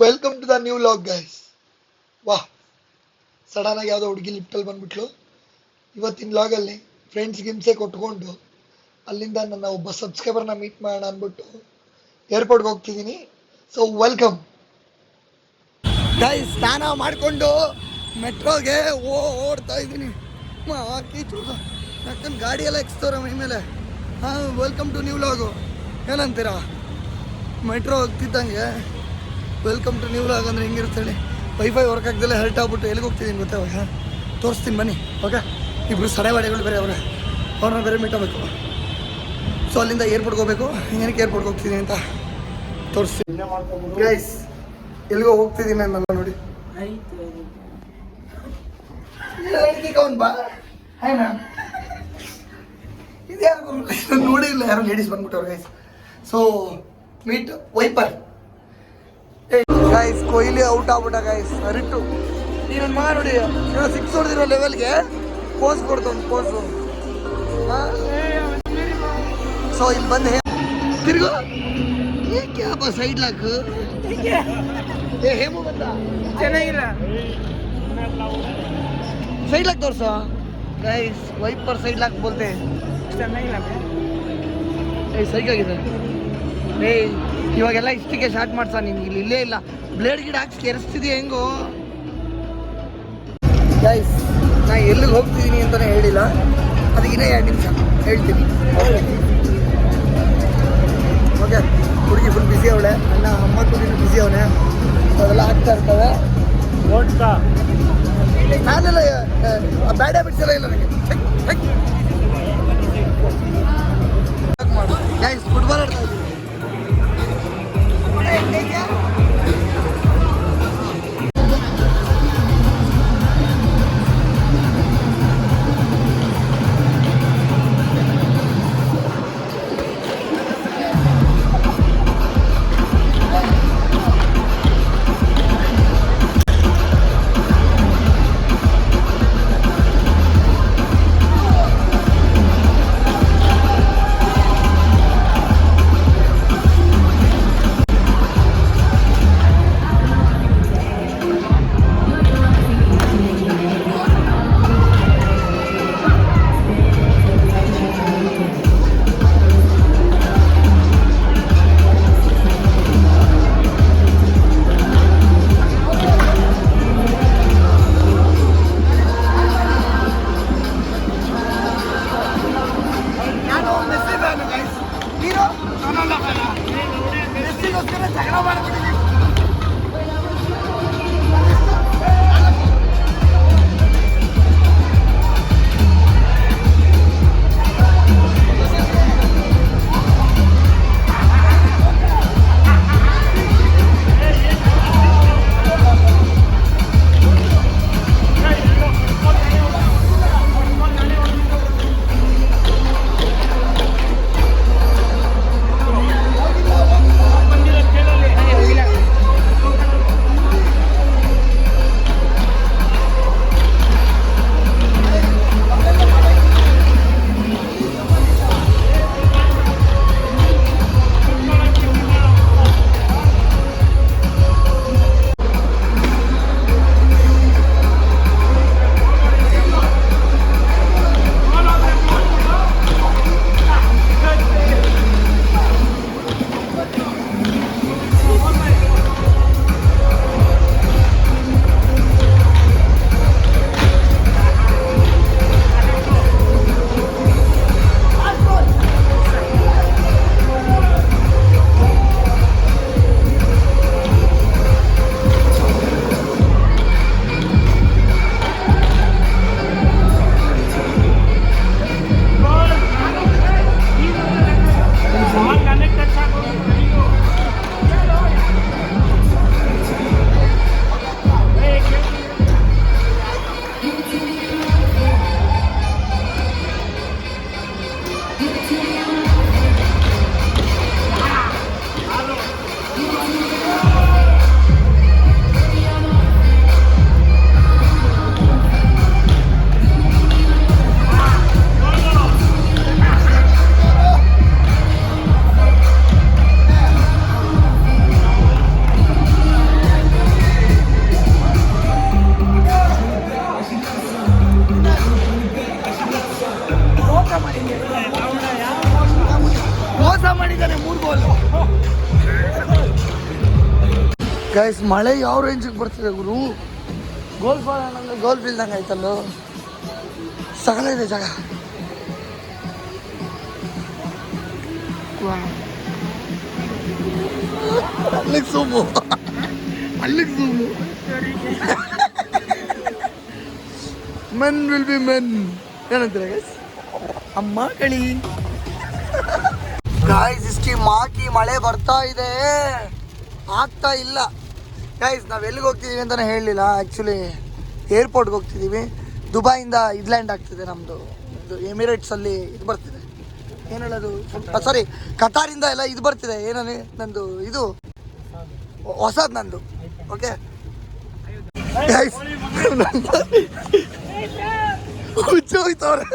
Welcome to the new vlog guys. ವಾಹ್, sudden ಆಗಿ ಯಾವುದೋ ಹುಡುಗಿ ಲಿಫ್ಟಲ್ಲಿ ಬಂದ್ಬಿಟ್ಲು. ಇವತ್ತಿನ ಲಾಗಲ್ಲಿ ಫ್ರೆಂಡ್ಸ್ ಗಿಮ್ಸೆ ಕೊಟ್ಕೊಂಡು ಅಲ್ಲಿಂದ ನನ್ನ ಒಬ್ಬ ಸಬ್ಸ್ಕ್ರೈಬರ್ನ ಮೀಟ್ ಮಾಡೋಣ ಅಂದ್ಬಿಟ್ಟು ಏರ್ಪೋರ್ಟ್ಗೆ ಹೋಗ್ತಿದ್ದೀನಿ. So welcome guys. ಸ್ನಾನ ಮಾಡಿಕೊಂಡು ಮೆಟ್ರೋಗೆ ಓಡ್ತಾ ಇದ್ದೀನಿ. ಯಾಕಂದ್ರೆ ಗಾಡಿ ಎಲ್ಲ ಎಕ್ಸ್ತವ್ರೆ ಮೈ ಮೇಲೆ. ಹಾಂ, ವೆಲ್ಕಮ್ ಟು ನ್ಯೂ ಲಾಗು. ಏನಂತೀರಾ? ಮೆಟ್ರೋ ಹೋಗ್ತಿದ್ದಂಗೆ ವೆಲ್ಕಮ್ ಟು ನ್ಯೂ ಲಾಗ್ ಅಂದರೆ ಹೆಂಗಿರುತ್ತೆ ಹೇಳಿ. ವೈಫೈ ವರ್ಕ್ ಆಗ್ದಲ್ಲೇ ಹರ್ಟ್ ಆಗ್ಬಿಟ್ಟು ಎಲ್ಲಿಗೆ ಹೋಗ್ತಿದ್ದೀನಿ ಗೊತ್ತಾ? ಅವಾಗ ತೋರಿಸ್ತೀನಿ ಬನ್ನಿ. ಓಕೆ, ಇಬ್ಬರು ಸಡೆವಾಡೆಗಳು ಬೇರೆ ಅವ್ರನ್ನ ಬೇರೆ ಮೀಟ್ ಆಗಬೇಕು. ಸೊ ಅಲ್ಲಿಂದ ಏರ್ಪೋರ್ಟ್ಗೆ ಹೋಗಬೇಕು. ಏನಕ್ಕೆ ಏರ್ಪೋರ್ಟ್ಗೆ ಹೋಗ್ತಿದ್ದೀನಿ ಅಂತ ತೋರಿಸ್ತೀನಿ ಗೈಸ್. ಎಲ್ಲಿಗೋ ಹೋಗ್ತಿದ್ದೀನಿ ನನ್ನ ನೋಡಿ. ಬಾ ಹಾಯ್ ಮ್ಯಾಮ್. ಇದು ಯಾರು ನೋಡಿ ಇಲ್ಲ, ಯಾರು ಲೇಡೀಸ್ ಬಂದ್ಬಿಟ್ಟವ್ರು guys. So meet Viper guys. Kohli out ಆಗ್ಬಿಟ್ಟ ಗೈಸ್. ರಿಟ್ಟು ಈ ನನ್ನ ಮಗ ನೋಡಿ, ಇವಾಗ 6 ಹೊಡೆದಿರೋ ಲೆವೆಲ್ಗೆ ಪೋಸ್ ಕೊಡ್ತಾನೆ ಪೋಸು. ಸೊ ಇಲ್ಲಿ ಬಂದು ತಿರ್ಗು ಕ್ಯಾಪ ಸೈಡ್ ಲಾಕ್. ಹೇಮು ಬಂದ ಚೆನ್ನಾಗಿಲ್ಲ. ಸೈಡ್ ಲಾಕ್ ತೋರ್ಸ ಗೈಸ್. ವೈಪರ್ ಸೈಡ್ ಲಾಕ್ ಬೋಲ್ತೆ. ಚೆನ್ನಾಗಿಲ್ಲ. ಸೈಕ್ ಆಗಿದೆ. ಇವಾಗೆಲ್ಲ ಇಷ್ಟಕ್ಕೆ ಸ್ಟಾರ್ಟ್ ಮಾಡ್ಸ. ನಿನ್ಗೆ ಇಲ್ಲಿ ಇಲ್ಲೇ ಇಲ್ಲ. ಬ್ಲೇಡ್ ಗಿಡ ಹಾಕಿ ಕೆರೆಸ್ತಿದೀಯ ಹೆಂಗೋ ಗೈಸ್. ನಾ ಎಲ್ಲಿಗೆ ಹೋಗ್ತಿದ್ದೀನಿ ಅಂತಲೇ ಹೇಳಿಲ್ಲ. ಅದಕ್ಕಿನ್ನ 2 ನಿಮಿಷ ಹೇಳ್ತೀನಿ. ಓಕೆ, ಹುಡುಗಿ ಫುಲ್ ಬಿಸಿ ಅವಳೆ. ನನ್ನ ಅಮ್ಮ ಕೂಡ ಬಿಸಿ ಅವನೇ. ಅವೆಲ್ಲ ಆಗ್ತಾ ಇರ್ತವೆ. ನಾನೆಲ್ಲ ಬ್ಯಾಡ್ ಹ್ಯಾಬಿಟ್ಸ್ ಎಲ್ಲ ಇಲ್ಲ ನನಗೆ. ಗೈಸ್, ಫುಟ್ಬಾಲ್ ಆಡ್ತಾ ಇದ್ದೀನಿ. ಗೈಸ್ ಮಳೆ ಯಾವ ರೇಂಜಿಗೆ ಬರ್ತಿದೆ ಗುರು. ಗೋಲ್ ಫಾಲ್ ಅನ್ನಂಗೆ ಗೋಲ್ ಬೀಳ್ದಂಗೆ ಆಯ್ತಲ್ಲೋ. ಸಗಲ ಇದೆ ಜಾಗ. ಅಲ್ಲಿಗೆ ಸೂಮು, ಅಲ್ಲಿಗೆ zoom. Men will be men ಏನಂತೀರ ಗೈಸ್? ಅಮ್ಮ ಕಳಿ ಗಾಯ್ಸ್ ಇಷ್ಟಿ ಮಾಕಿ ಮಳೆ ಬರ್ತಾ ಇದೆ, ಆಗ್ತಾ ಇಲ್ಲ ಗೈಸ್. ನಾವು ಎಲ್ಲಿಗೆ ಹೋಗ್ತಿದ್ದೀವಿ ಅಂತಲೇ ಹೇಳಲಿಲ್ಲ. ಆ್ಯಕ್ಚುಲಿ ಏರ್ಪೋರ್ಟ್ಗೆ ಹೋಗ್ತಿದ್ದೀವಿ. ದುಬೈಯಿಂದ ಇದು ಲ್ಯಾಂಡ್ ಆಗ್ತಿದೆ ನಮ್ಮದು. ಇದು ಎಮಿರೇಟ್ಸಲ್ಲಿ ಇದು ಬರ್ತಿದೆ, ಏನು ಹೇಳೋದು, ಸಾರಿ ಕತಾರಿಂದ ಎಲ್ಲ ಇದು ಬರ್ತಿದೆ. ಏನೇ ನಂದು ಇದು ಹೊಸದು ನಂದು. ಓಕೆ ಗೈಸ್ ಹುಚ್ಚೋಯ್ತವ್ರೆ.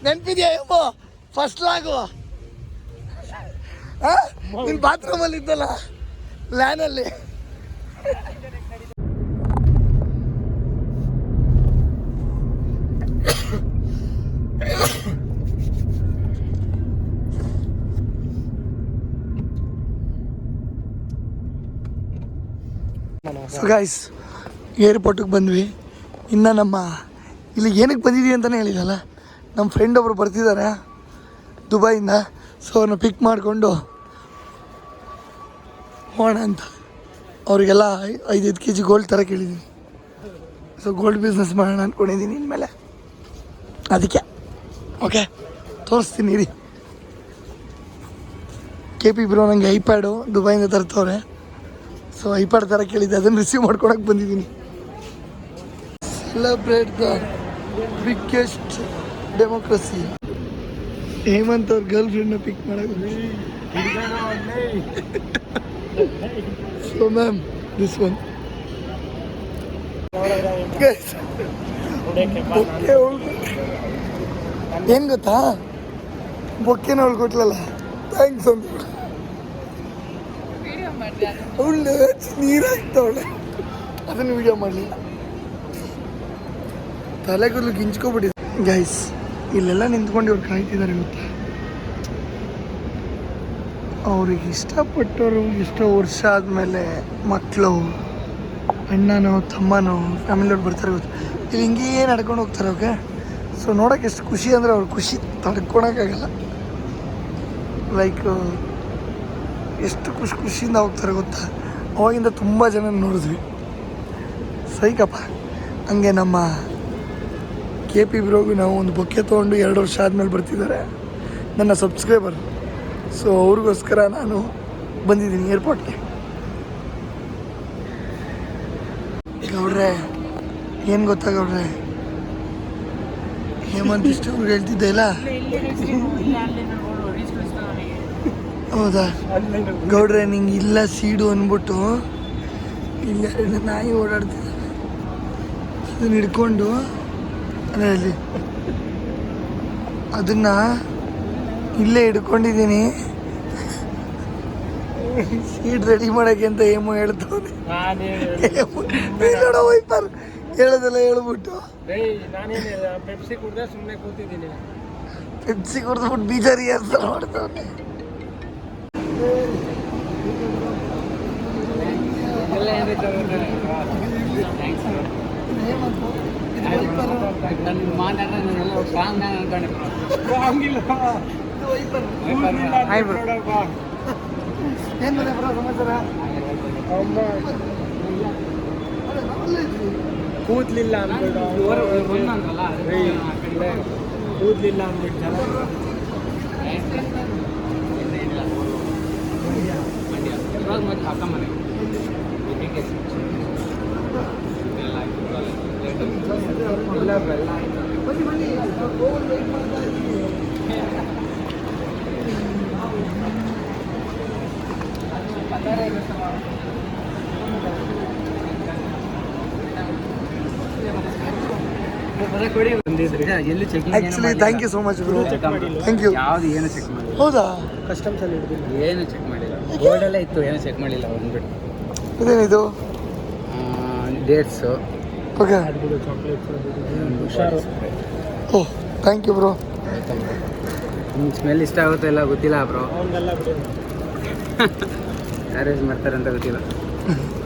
ನೆನಪಿದೆಯಾ ಎಮ್ಮೋ ಫಸ್ಟ್ ಲಾಗು ನಿನ್ನ ಬಾತ್ರೂಮಲ್ಲಿ ಇದ್ದಲ್ಲ ಲ್ಯಾನಲ್ಲಿ. ಸೊ ಗೈಸ್ ಏರ್ಪೋರ್ಟಿಗೆ ಬಂದ್ವಿ. ಇನ್ನು ನಮ್ಮ ಇಲ್ಲಿ ಏನಕ್ಕೆ ಬಂದಿದ್ದೀವಿ ಅಂತಲೇ ಹೇಳಿದಲ್ಲ, ನಮ್ಮ ಫ್ರೆಂಡ್ ಒಬ್ಬರು ಬರ್ತಿದ್ದಾರೆ ದುಬೈಯಿಂದ. ಸೊ ಅವ್ರನ್ನ ಪಿಕ್ ಮಾಡಿಕೊಂಡು ಹೋಗೋಣ ಅಂತ. ಅವರಿಗೆಲ್ಲ 5 kg ಗೋಲ್ಡ್ ಥರ ಕೇಳಿದ್ದೀನಿ. ಸೊ ಗೋಲ್ಡ್ ಬಿಸ್ನೆಸ್ ಮಾಡೋಣ ಅಂದ್ಕೊಂಡಿದ್ದೀನಿ ಇನ್ಮೇಲೆ. ಅದಕ್ಕೆ ಓಕೆ ತೋರಿಸ್ತೀನಿ ರೀ. KP ಬ್ರೋ ನನಗೆ ಐಪ್ಯಾಡು ದುಬೈಯಿಂದ ತರ್ತವ್ರೆ. ಸೊ ಐಪ್ಯಾಡ್ ಥರ ಕೇಳಿದ್ದೆ, ಅದನ್ನು ರಿಸೀವ್ ಮಾಡ್ಕೊಳಕ್ಕೆ ಬಂದಿದ್ದೀನಿ. Celebrate the biggest democracy. Hemanth ಅವ್ರ ಗರ್ಲ್ ಫ್ರೆಂಡ್ನ ಪಿಕ್ ಮಾಡೋದು. ಸೊ ಮ್ಯಾಮ್ ದಿಸ್ ಒನ್ ಏನು ಗೊತ್ತಾ, ಬೊಕ್ಕೆನ ಅವಳು ಕೊಟ್ಲಲ್ಲ, ಥ್ಯಾಂಕ್ಸ್ ಅಂತ. ಅವಳು ನೀರು ಹಾಕ್ತಾವಳೆ, ಅದನ್ನು ವಿಡಿಯೋ ಮಾಡಲಿಲ್ಲ. ತಲೆಗೂದಲು ಗಿಂಚ್ಕೊಬಿಟ್ಟಿದೆ ಗೈಸ್. ಇಲ್ಲೆಲ್ಲ ನಿಂತ್ಕೊಂಡು ಇವ್ರು ಕಾಯ್ತಿದ್ದಾರೆ ಗೊತ್ತಾ. ಅವ್ರಿಗೆ ಇಷ್ಟಪಟ್ಟವರು ಎಷ್ಟೋ ವರ್ಷ ಆದಮೇಲೆ ಮಕ್ಕಳು, ಅಣ್ಣನೋ ತಮ್ಮನೋ ಫ್ಯಾಮಿಲಿಯವ್ರು ಬರ್ತಾರೆ ಗೊತ್ತು. ಇಲ್ಲಿ ಹಿಂಗೆ ನಡ್ಕೊಂಡು ಹೋಗ್ತಾರೆ. ಓಕೆ ಸೊ ನೋಡೋಕೆ ಎಷ್ಟು ಖುಷಿ ಅಂದರೆ ಅವ್ರ ಖುಷಿ ತಡ್ಕೊಳಕ್ಕಾಗಲ್ಲ. ಲೈಕ್ ಎಷ್ಟು ಖುಷಿಯಿಂದ ಹೋಗ್ತಾರೆ ಗೊತ್ತಾ. ಅವಾಗಿಂದ ತುಂಬ ಜನ ನೋಡಿದ್ವಿ. ಸೈಕಪ್ಪ. ಹಂಗೆ ನಮ್ಮ KP ಬ್ರೋಗೂ ನಾವು ಒಂದು ಬೊಕ್ಕೆ ತೊಗೊಂಡು 2 ವರ್ಷ ಆದಮೇಲೆ ಬರ್ತಿದ್ದಾರೆ ನನ್ನ ಸಬ್ಸ್ಕ್ರೈಬರ್. ಸೊ ಅವ್ರಿಗೋಸ್ಕರ ನಾನು ಬಂದಿದ್ದೀನಿ ಏರ್ಪೋರ್ಟ್ಗೆ. ಗೌಡ್ರೆ ಏನು ಗೊತ್ತಾ ಗೌಡ್ರೆ, ಹೇಮಂತ್ ಇಷ್ಟ ಅವ್ರಿಗೆ ಹೇಳ್ತಿದ್ದೆ ಇಲ್ಲ. ಹೌದಾ ಗೌಡ್ರೆ, ನಿಂಗೆ ಇಲ್ಲ ಸೀಡು ಅಂದ್ಬಿಟ್ಟು ಇಲ್ಲ 2 ನಾಯಿ ಓಡಾಡ್ತಿದ್ದೆ. ಅದನ್ನ ಹಿಡ್ಕೊಂಡು ಅಲ್ಲಿ ಅದನ್ನ ಇಲ್ಲೇ ಹಿಡ್ಕೊಂಡಿದ್ದೀನಿ. ಸೀಟ್ ರೆಡಿ ಮಾಡೋಕ್ಕೆ ಅಂತ ಏಮೋ ಹೇಳ್ತವನೆ. ನೋಡೋ ವೈಪರ್ ಹೇಳೋದೆಲ್ಲ ಹೇಳ್ಬಿಟ್ಟು ಪೆಪ್ಸಿ ಕುಡ್ದೆ ಸುಮ್ಮನೆ ಕೂತಿದ್ದೀನಿ. ಪೆಪ್ಸಿ ಕುಡ್ದ್ಬಿಟ್ಟು ಬೀಜ ರಿಹರ್ಸಲ್ ಮಾಡ್ತವನೆ. ಕೂದ್ಲಿಲ್ಲ ಅಂದ್ಬಿಟ್ಟು ಕೂದ್ಲಿಲ್ಲ ಅಂದ್ಬಿಟ್ಟು actually thank you so much bro, thank you. ಯಾವ್ದು ಏನು ಚೆಕ್ ಮಾಡಿಲ್ಲ. ಹೌದಾ? ಕಸ್ಟಮ್ಸಲ್ಲಿ ಹಿಡಿದಿಲ್ಲ, ಏನು ಚೆಕ್ ಮಾಡಿಲ್ಲ. ಬೋರ್ಡಲ್ಲೇ ಇತ್ತು, ಏನು ಚೆಕ್ ಮಾಡಿಲ್ಲ. ಬಂದ್ಬಿಟ್ಟು ಇದೇನಿದು? ಡೇಟ್ಸು. ಓಕೆ, ಹುಷಾರು. ಓಹ್ ಥ್ಯಾಂಕ್ ಯು ಬ್ರೋ. ನಿಮ್ಗೆ ಸ್ಮೆಲ್ ಇಷ್ಟ ಆಗುತ್ತೋ ಇಲ್ಲ ಗೊತ್ತಿಲ್ಲ ಬ್ರೋ. ಅವನ್ನೆಲ್ಲ ಬಿಡಿ, ಯಾರು ಯೂಸ್ ಮಾಡ್ತಾರೆ ಅಂತ ಗೊತ್ತಿಲ್ಲ. ಹ್ಮ್.